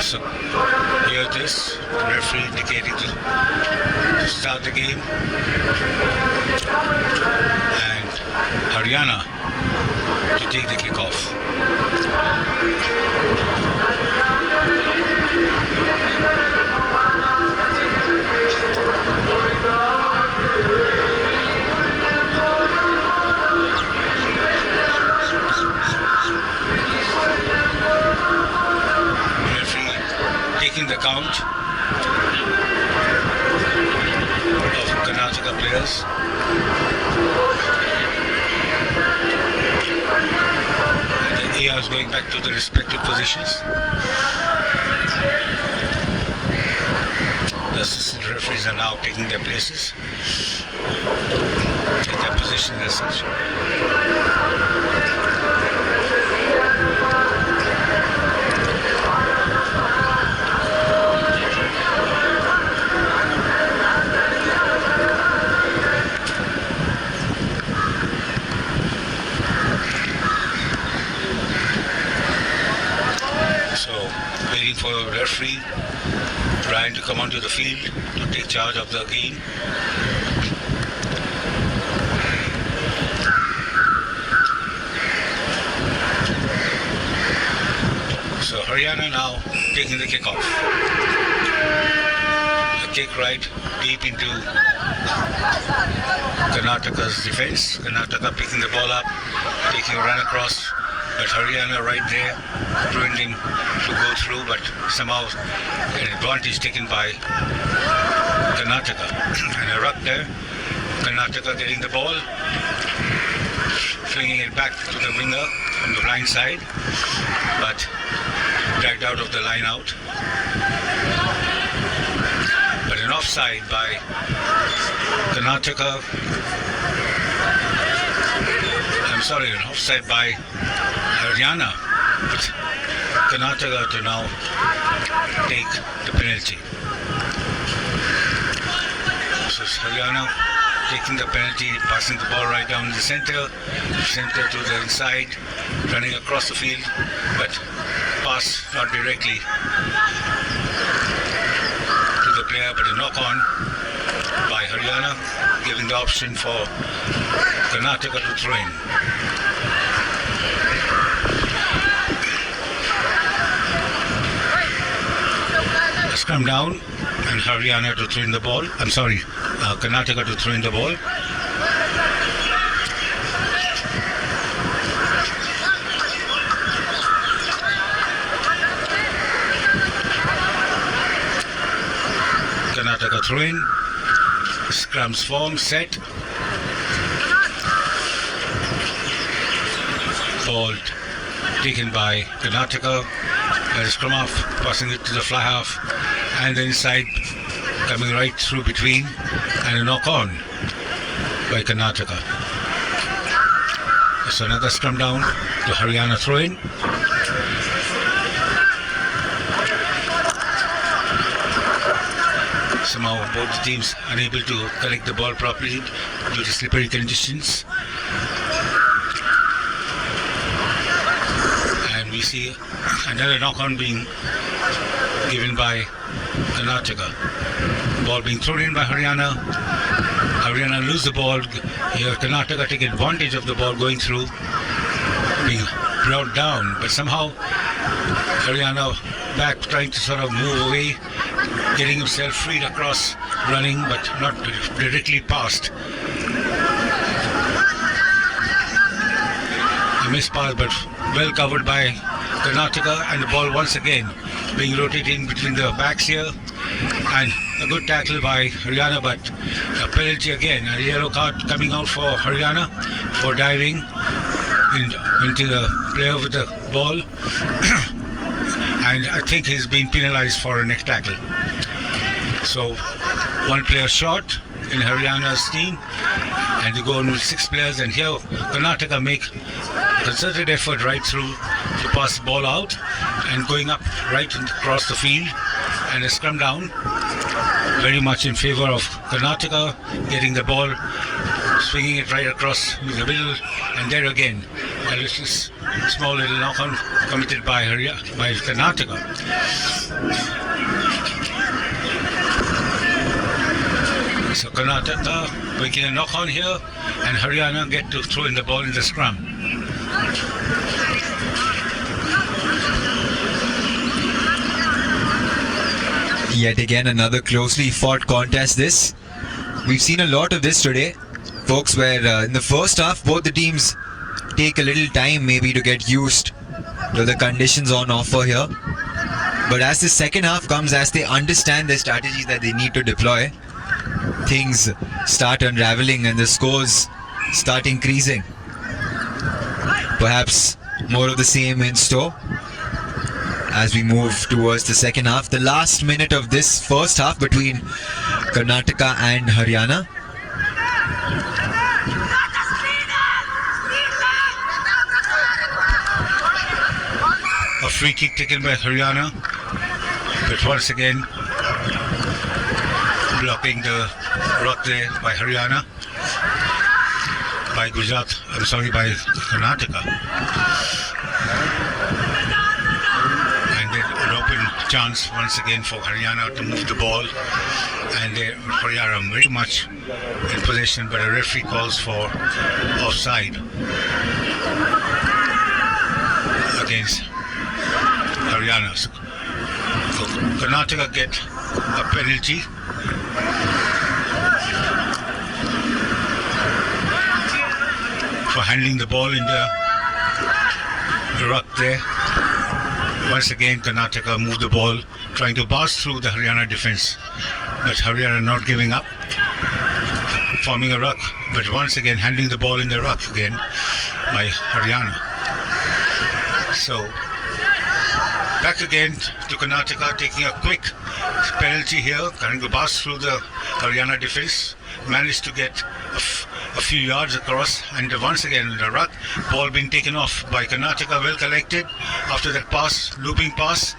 So here it is, referee indicating to start the game, and Haryana to take the kickoff. Taking the count of Karnataka players. And the ARs going back to the respective positions. The assistant referees are now taking their places at their positions as such. Waiting for a referee trying to come onto the field to take charge of the game. So Haryana now taking the kick off. A kick right deep into Karnataka's defense. Karnataka picking the ball up, taking a run across. But Haryana right there, preventing to go through, but somehow an advantage taken by Karnataka. And a ruck there, Karnataka getting the ball, flinging it back to the winger from the blind side, but dragged out of the line out. But an offside by Karnataka. An offside by Haryana, but Karnataka to now take the penalty. So Haryana taking the penalty, passing the ball right down the center to the inside, running across the field, but pass not directly to the player, but a knock on by Haryana, giving the option for Karnataka to throw in. Scrum down and Haryana to throw in the ball. Karnataka to throw in the ball. Karnataka throw in. Scrums form, set. Ball taken by Karnataka. Scrum off, passing it to the fly half, and then inside, coming right through between, and a knock on by Karnataka. So another scrum down to Haryana throw in. Somehow both teams unable to collect the ball properly due to slippery conditions. And we see another knock-on being given by Karnataka. Ball being thrown in by Haryana. Haryana lose the ball. Here Karnataka take advantage of the ball going through, being brought down. But somehow Haryana back trying to sort of move away, getting himself freed across, running but not directly past. A missed pass but well covered by Karnataka, and the ball once again being rotated between the backs here, and a good tackle by Haryana, but a penalty again, a yellow card coming out for Haryana for diving into the player with the ball. And I think he's been penalized for a neck tackle. So one player short in Haryana's team, and they go on with 6 players, and here Karnataka make concerted effort right through to pass the ball out and going up right across the field, and a scrum down very much in favor of Karnataka, getting the ball, swinging it right across the middle, and there again a small little knock-on committed by Karnataka. So Karnataka making a knock-on here, and Haryana get to throw in the ball in the scrum. Yet again another closely fought contest this. We've seen a lot of this today, folks, where in the first half both the teams take a little time maybe to get used to the conditions on offer here. But as the second half comes, as they understand the strategies that they need to deploy, things start unraveling and the scores start increasing. Perhaps more of the same in store as we move towards the second half. The last minute of this first half between Karnataka and Haryana. A free kick taken by Haryana, but once again blocking the rock there by Haryana, by Karnataka. And then an open chance once again for Haryana to move the ball, and Haryana very much in possession, but a referee calls for offside against Haryana. So Karnataka get a penalty. For handling the ball in the ruck there. Once again Karnataka move the ball, trying to pass through the Haryana defense, but Haryana not giving up, forming a ruck, but once again handling the ball in the ruck again by Haryana. So back again to Karnataka, taking a quick penalty here, trying to pass through the Haryana defense, managed to get a few yards across, and once again the ruck, ball being taken off by Karnataka, well collected after that pass, looping pass,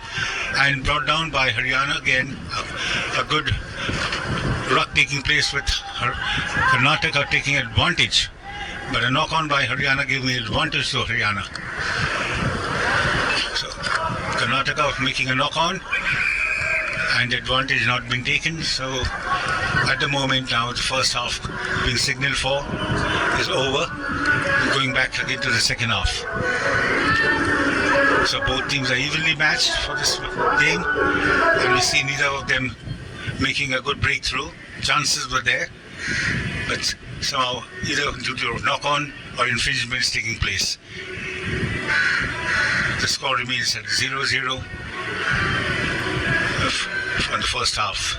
and brought down by Haryana again. A good ruck taking place with Karnataka taking advantage, but a knock on by Haryana giving advantage to Haryana. So Karnataka making a knock on, and advantage not been taken. So at the moment now the first half being signaled for is over. We're going back again to the second half. So both teams are evenly matched for this game, and we see neither of them making a good breakthrough. Chances were there, but somehow either due to knock-on or infringements taking place. The score remains at 0-0 on the first half.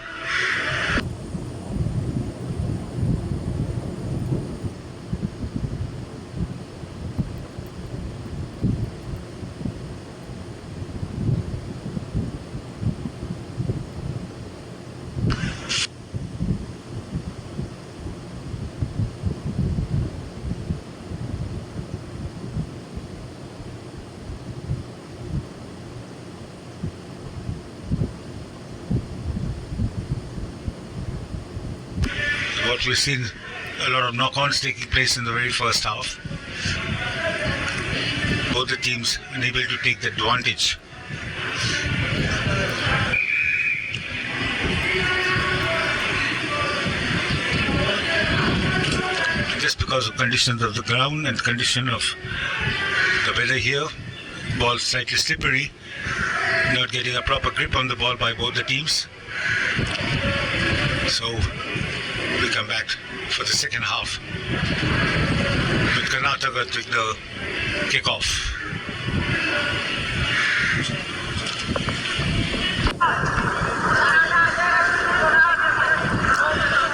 What we've seen, a lot of knock-ons taking place in the very first half. Both the teams unable to take the advantage. Just because of conditions of the ground and condition of the weather here, ball slightly slippery, not getting a proper grip on the ball by both the teams. So we come back for the second half with Karnataka taking the kickoff.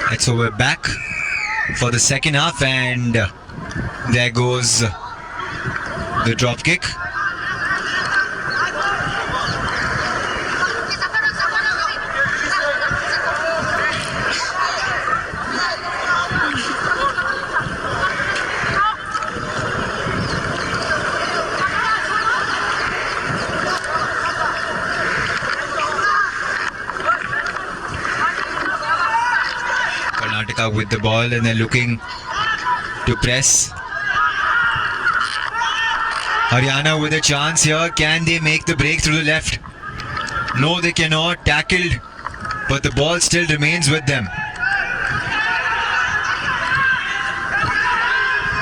Right, so we're back for the second half, and there goes the drop kick. With the ball, and they're looking to press. Haryana with a chance here. Can they make the break through the left? No, they cannot. Tackled, but the ball still remains with them.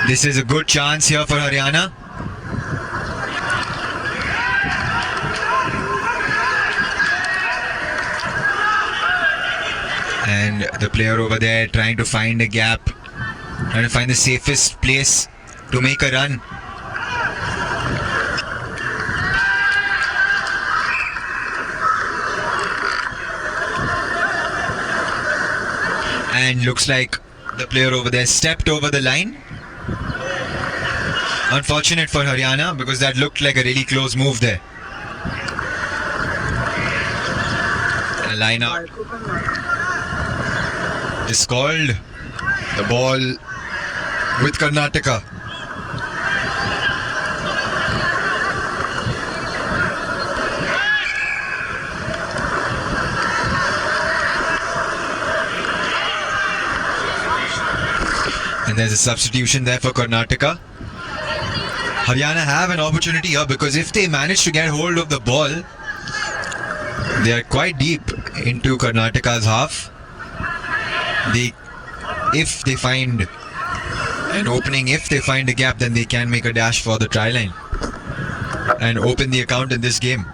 This is a good chance here for Haryana. And the player over there trying to find a gap, trying to find the safest place to make a run. And looks like the player over there stepped over the line. Unfortunate for Haryana because that looked like a really close move there. A line out is called. The ball with Karnataka. And there's a substitution there for Karnataka. Haryana have an opportunity here because if they manage to get hold of the ball, they are quite deep into Karnataka's half. If they find an opening, if they find a gap, then they can make a dash for the try line and open the account in this game.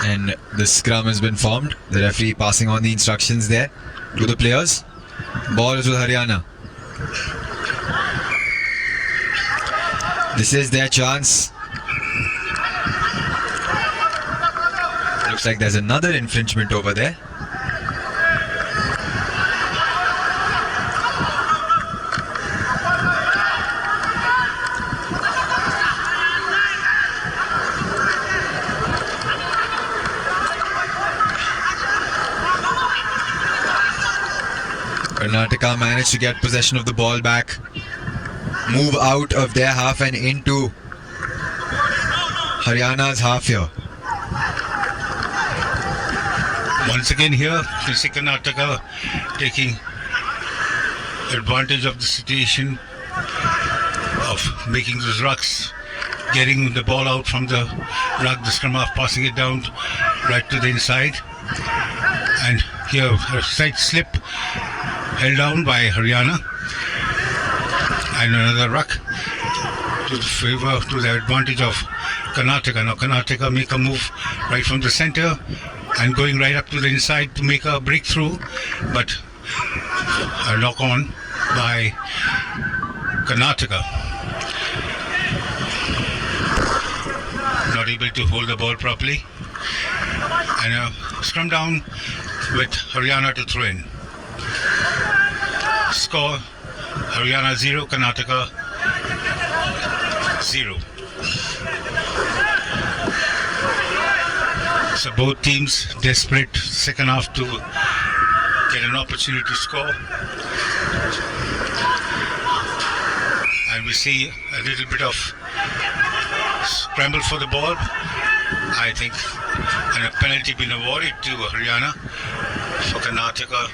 And the scrum has been formed. The referee passing on the instructions there to the players. Ball is with Haryana. This is their chance. Looks like there's another infringement over there. Karnataka managed to get possession of the ball back, move out of their half and into Haryana's half here. Once again here, you see Karnataka taking advantage of the situation of making those rucks, getting the ball out from the ruck, the scrum half passing it down right to the inside. And here a slight slip held down by Haryana, and another ruck to the advantage of Karnataka. Now Karnataka make a move right from the center and going right up to the inside to make a breakthrough, but a knock on by Karnataka. Not able to hold the ball properly, and a scrum down with Haryana to throw in. Score: Haryana 0, Karnataka 0. So both teams desperate second half to get an opportunity to score. And we see a little bit of scramble for the ball, I think, and a penalty being awarded to Haryana for Karnataka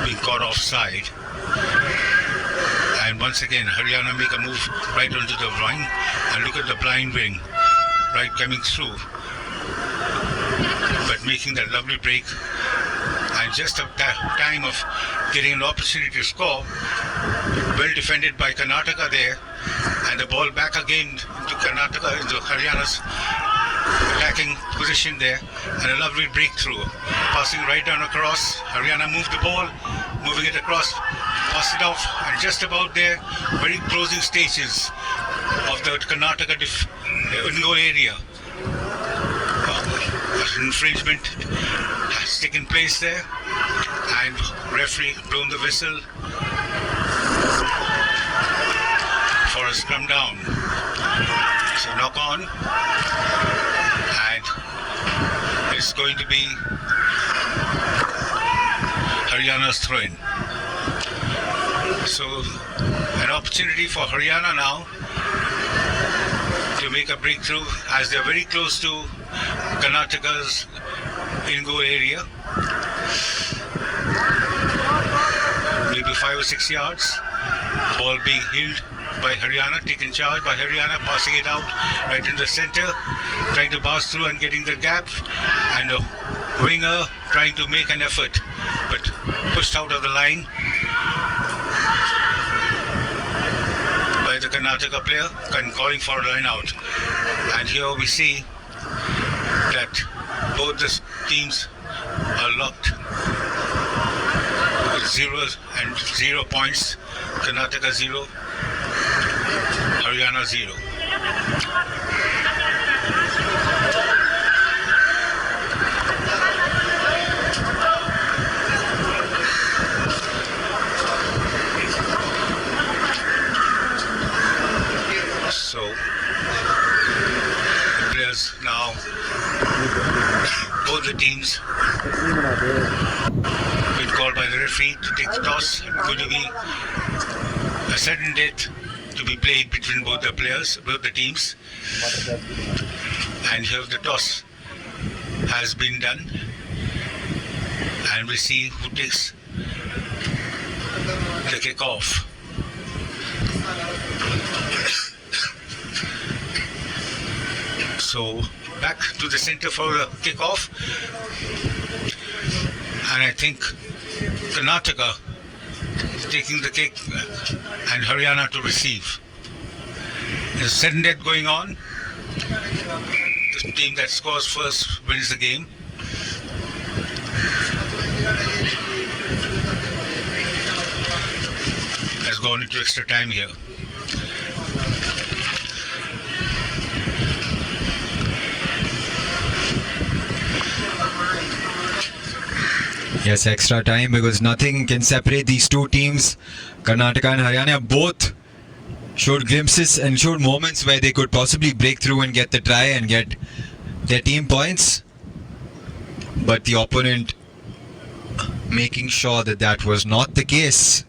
being caught offside. And once again Haryana make a move right onto the wing, and look at the blind wing right coming through, but making that lovely break, and just a time of getting an opportunity to score. Well defended by Karnataka there, And the ball back again to Karnataka, into Haryana's lacking position there, and a lovely breakthrough. Passing right down across, Haryana moved the ball, moving it across, passed it off, and just about there, very closing stages of the Karnataka in-goal area. Infringement has taken place there, and referee blown the whistle for a scrum down. So knock on, and it's going to be Haryana's throw-in. So an opportunity for Haryana now to make a breakthrough, as they're very close to Karnataka's in-goal area. Maybe 5 or 6 yards. Ball being held by Haryana, taken charge by Haryana, passing it out right in the center, trying to pass through and getting the gap, and a winger trying to make an effort, but pushed out of the line by the Karnataka player, and calling for a line out. And here we see that both the teams are locked with 0 points. Karnataka 0, Haryana 0. So the players now, both the teams, been called by the referee to take the toss. It's going to be a sudden death to be played between both the players, both the teams. And here the toss has been done, and we'll see who takes the kick off. So back to the center for the kickoff, and I think Karnataka is taking the kick and Haryana to receive. There's sudden death going on. The team that scores first wins the game. Has gone into extra time here. Yes, extra time, because nothing can separate these two teams. Karnataka and Haryana both showed glimpses and showed moments where they could possibly break through and get the try and get their team points. But the opponent making sure that that was not the case.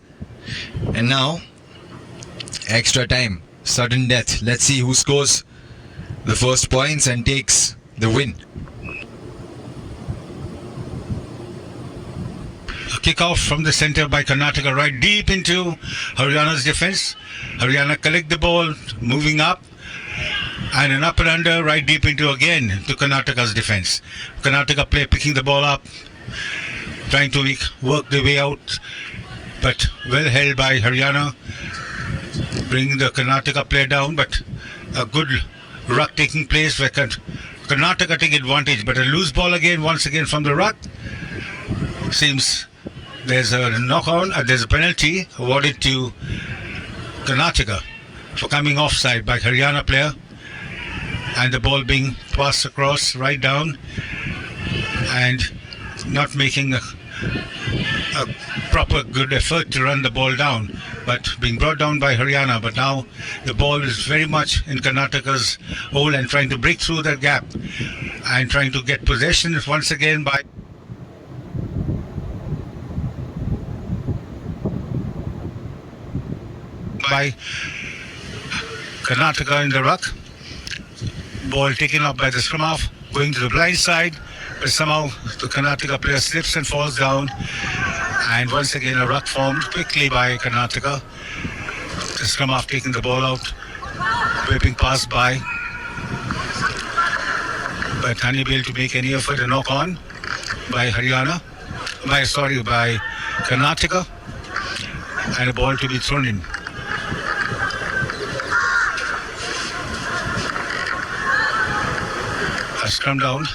And now, extra time, sudden death. Let's see who scores the first points and takes the win. Kick-off from the center by Karnataka, right deep into Haryana's defense. Haryana collect the ball, moving up, and an up and under right deep into again to Karnataka's defense. Karnataka player picking the ball up, trying to work their way out, but well held by Haryana, bringing the Karnataka player down. But a good ruck taking place where Karnataka take advantage, but a loose ball again, once again from the ruck. Seems there's a knock-on, there's a penalty awarded to Karnataka for coming offside by Haryana player, and the ball being passed across right down and not making a proper good effort to run the ball down, but being brought down by Haryana. But now the ball is very much in Karnataka's hole and trying to break through that gap and trying to get possession once again by Karnataka in the ruck. Ball taken up by the scrum half, going to the blind side, but somehow the Karnataka player slips and falls down, and once again a ruck formed quickly by Karnataka. The scrum half taking the ball out, whipping past by, but unable to make any effort. A knock on by Karnataka, and a ball to be thrown in. scrum down.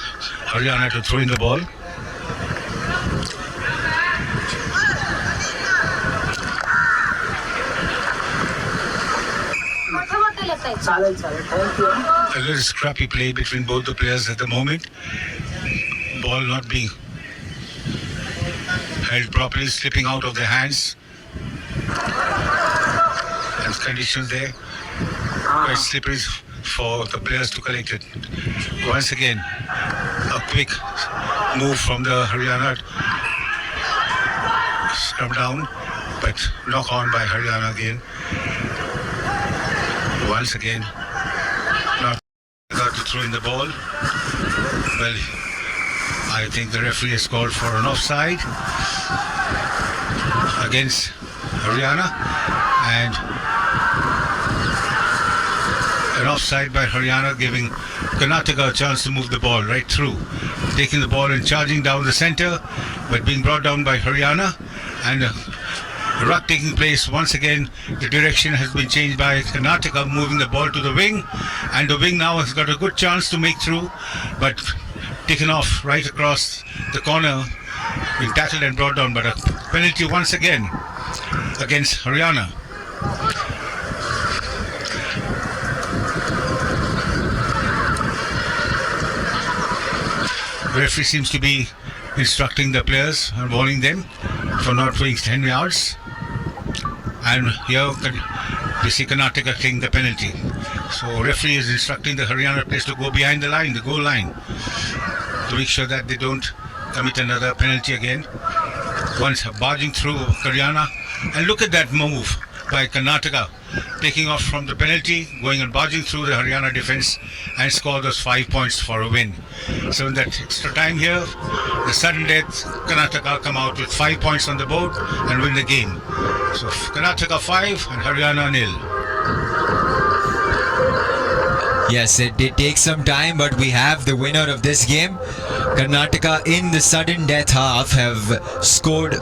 Haryana to throw in the ball. A little scrappy play between both the players at the moment. Ball not being held properly, slipping out of their hands. And conditions there quite slippery for the players to collect it. Once again, a quick move from the Haryana. Scrum down, but knock on by Haryana again. Once again, not got to throw in the ball. Well, I think the referee has called for an offside against Haryana, and an offside by Haryana, giving Karnataka a chance to move the ball right through, taking the ball and charging down the center, but being brought down by Haryana, and the ruck taking place once again. The direction has been changed by Karnataka, moving the ball to the wing, and the wing now has got a good chance to make through, but taken off right across the corner, being tackled and brought down. But a penalty once again against Haryana. The referee seems to be instructing the players and warning them for not going 10 yards. And here we see Karnataka taking the penalty. So referee is instructing the Haryana players to go behind the line, the goal line, to make sure that they don't commit another penalty again. Once barging through Haryana, and look at that move by Karnataka, taking off from the penalty, going and barging through the Haryana defence, and score those 5 points for a win. So in that extra time here, the sudden death, Karnataka come out with 5 points on the board and win the game. So Karnataka 5 and Haryana 0. Yes, it did take some time, but we have the winner of this game. Karnataka in the sudden death half have scored